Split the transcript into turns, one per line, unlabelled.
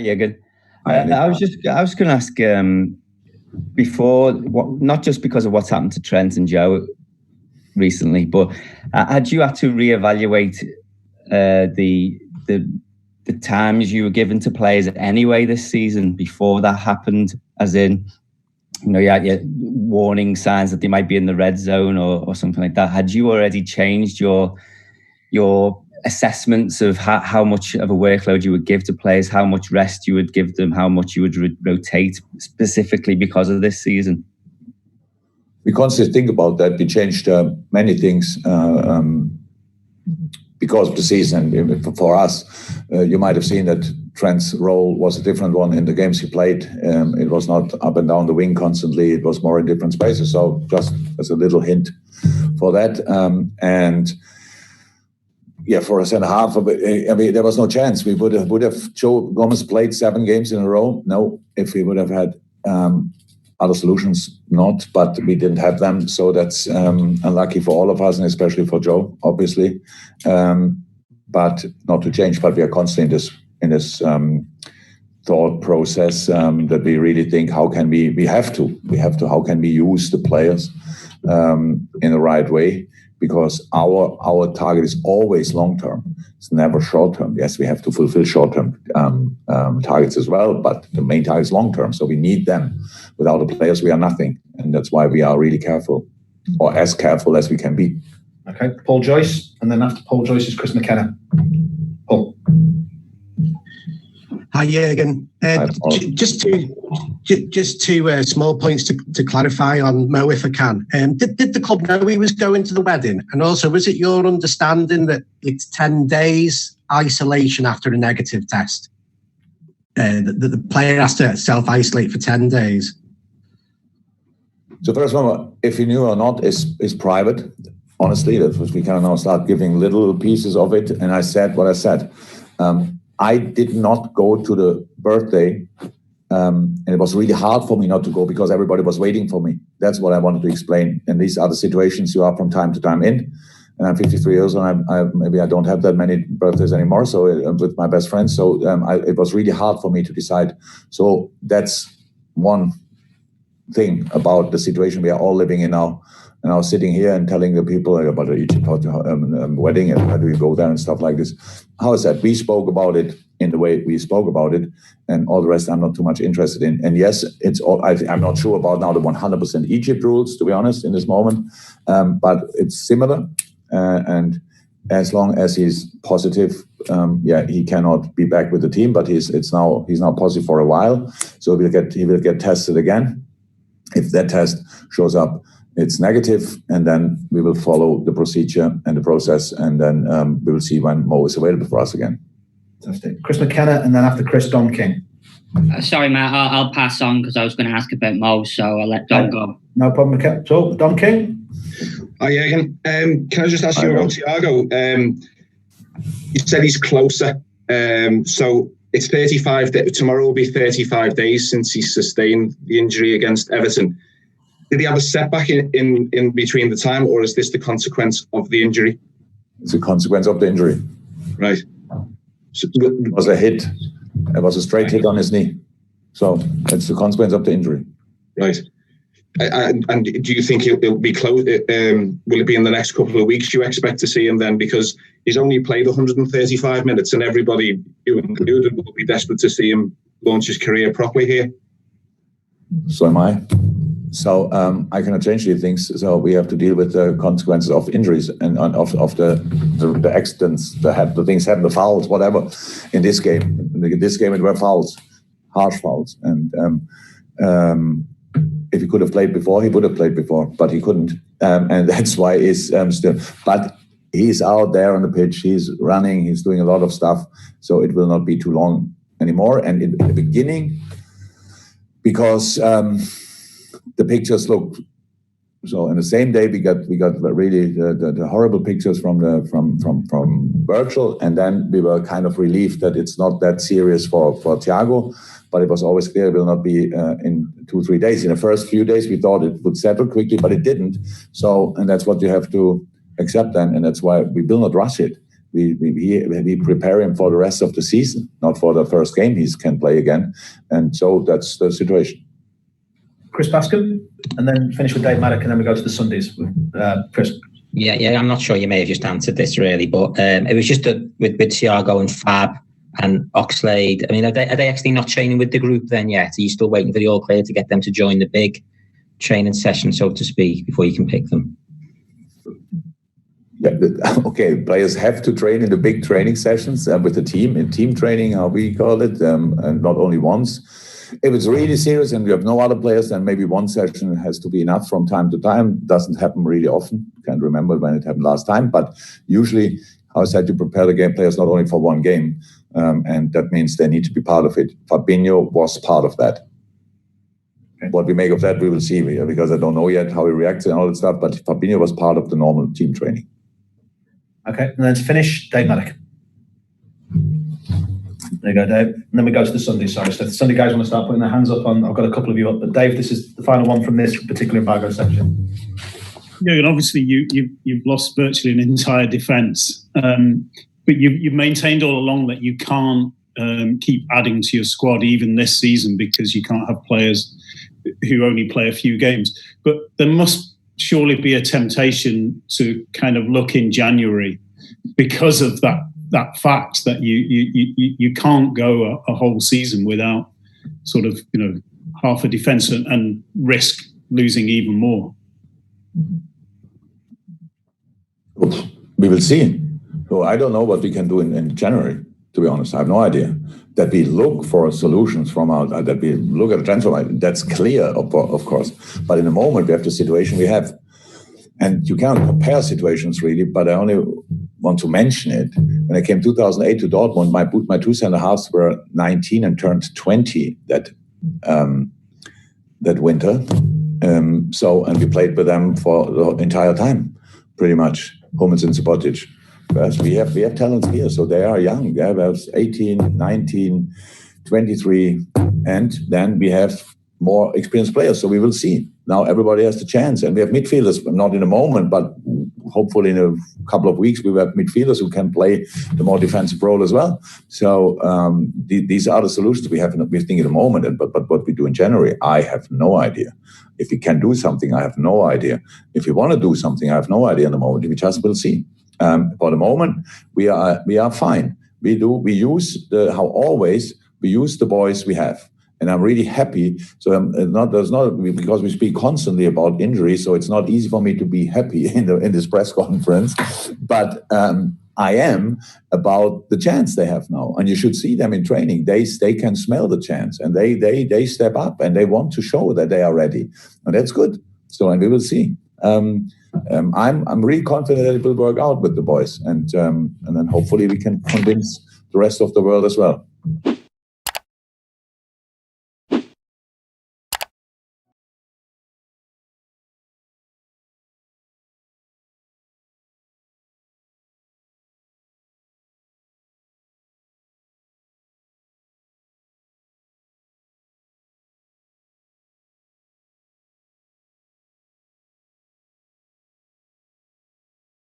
Jurgen. I was going to ask before, not just because of what's happened to Trent and Joe recently, but had you had to reevaluate the times you were given to players anyway this season before that happened? As in, you had your warning signs that they might be in the red zone or something like that. Had you already changed your assessments of how much of a workload you would give to players, how much rest you would give them, how much you would rotate specifically because of this season?
We constantly think about that. We changed many things because of the season. For us, you might have seen that Trent's role was a different one in the games he played. It was not up and down the wing constantly. It was more in different spaces. So just as a little hint for that. And yeah, for a centre half, there was no chance. We would have Joe Gomez played 7 games in a row? No. If we would have had other solutions, not, but we didn't have them. So that's unlucky for all of us, and especially for Joe, obviously. But not to change, but we are constantly in this thought process that we really think, how can we have to, how can we use the players in the right way? Because our target is always long-term. It's never short-term. Yes, we have to fulfill short-term targets as well, but the main target is long-term. So we need them. Without the players, we are nothing. And that's why we are really careful, or as careful as we can be.
Okay, Paul Joyce. And then after Paul Joyce is Chris McKenna. Paul.
Hi, Jurgen. Just two small points to clarify on Mo, if I can. Did the club know he was going to the wedding? And also, was it your understanding that it's 10 days isolation after a negative test? That the player has to self-isolate for 10 days?
So first one, if he knew or not, is private. Honestly, that's what we can now start giving little pieces of it. And I said what I said. I did not go to the birthday, and it was really hard for me not to go because everybody was waiting for me. That's what I wanted to explain. And these are the situations you are from time to time in. And I'm 53 years old, and maybe I don't have that many birthdays anymore. So with my best friends, so it was really hard for me to decide. So that's one thing about the situation we are all living in now. And I was sitting here and telling the people about the Egypt wedding and how do we go there and stuff like this. How is that? We spoke about it in the way we spoke about it, and all the rest I'm not too much interested in. And yes, it's all. I'm not sure about now the 100% Egypt rules, to be honest, in this moment. But it's similar, and as long as he's positive, he cannot be back with the team. But he's now positive for a while, so he will get tested again. If that test shows up, it's negative, and then we will follow the procedure and the process, and then we will see when Mo is available for us again.
Fantastic. Chris McKenna, and then after Chris, Don King.
Sorry, Matt, I'll pass on because I was going to ask about Mo, so I'll let Don go.
No problem, McKenna. So, Don King.
Hi, Jurgen. Can I just ask you about Thiago? You said he's closer. So it's 35 days. Tomorrow will be 35 days since he sustained the injury against Everton. Did he have a setback in between the time, or is this the consequence of the injury?
It's a consequence of the injury.
Right.
So, it was a hit. It was a straight hit on his knee. So it's the consequence of the injury.
Right. And do you think it'll be close? Will it be in the next couple of weeks you expect to see him then? Because he's only played 135 minutes, and everybody, you included, will be desperate to see him launch his career properly here.
So am I. So I cannot change these things. So we have to deal with the consequences of injuries and of the accidents, the things happen, the fouls, whatever. In this game, it were fouls, harsh fouls. And if he could have played before, he would have played before, but he couldn't. And that's why he's still. But he's out there on the pitch. He's running. He's doing a lot of stuff. So it will not be too long anymore. And in the beginning, because the pictures look so. On the same day, we got really the horrible pictures from Virgil, and then we were kind of relieved that it's not that serious for Thiago. But it was always clear it will not be in 2-3 days. In the first few days, we thought it would settle quickly, but it didn't. So, and that's what you have to accept then, and that's why we will not rush it. we prepare him for the rest of the season, not for the first game he can play again. And so that's the situation.
Chris Bascombe, and then finish with Dave Maddock, and then we go to the Sundays. Chris.
Yeah, I'm not sure you may have just answered this really, but it was just with Thiago and Fab and Oxlade. I mean, are they actually not training with the group then yet? Are you still waiting for the all player to get them to join the big training session, so to speak, before you can pick them?
Yeah, okay. Players have to train in the big training sessions with the team, in team training, how we call it, and not only once. If it's really serious and you have no other players, then maybe one session has to be enough from time to time. Doesn't happen really often. Can't remember when it happened last time, but usually, how I said, you prepare the game players not only for one game, and that means they need to be part of it. Fabinho was part of that. Okay. What we make of that, we will see, because I don't know yet how he reacts and all that stuff, but Fabinho was part of the normal team training.
Okay, and then to finish, Dave Maddock. There you go, Dave. And then we go to the Sunday. Sorry, so the Sunday guys want to start putting their hands up on. I've got a couple of you up, but Dave, this is the final one from this particular embargo section.
Yeah, and obviously you've lost virtually an entire defence, but you've maintained all along that you can't keep adding to your squad even this season because you can't have players who only play a few games. But there must surely be a temptation to kind of look in January because of that fact that you can't go a whole season without sort of half a defence and risk losing even more.
We will see. So I don't know what we can do in January, to be honest. I have no idea. That we look for solutions that we look at the transfer market, that's clear, of course. But in the moment, we have the situation we have. And you can't compare situations really, but I only want to mention it. When I came 2008 to Dortmund, my two center-halves were 19 and turned 20 that winter. And we played with them for the entire time, pretty much, Hummels and Subotic. Whereas we have talents here, so they are young. They have 18, 19, 23, and then we have more experienced players, so we will see. Now everybody has the chance, and we have midfielders, not in a moment, but hopefully in a couple of weeks we will have midfielders who can play the more defensive role as well. So these are the solutions we have. We think in a moment, but what we do in January, I have no idea. If we can do something, I have no idea. If we want to do something, I have no idea in the moment. We just will see. For the moment, we are fine. We use the boys we have. And I'm really happy. So there's not because we speak constantly about injuries, so it's not easy for me to be happy in this press conference. But I am about the chance they have now, and you should see them in training. They can smell the chance, and they step up, and they want to show that they are ready, and that's good. So, and we will see. I'm really confident that it will work out with the boys, and then hopefully we can convince the rest of the world as well.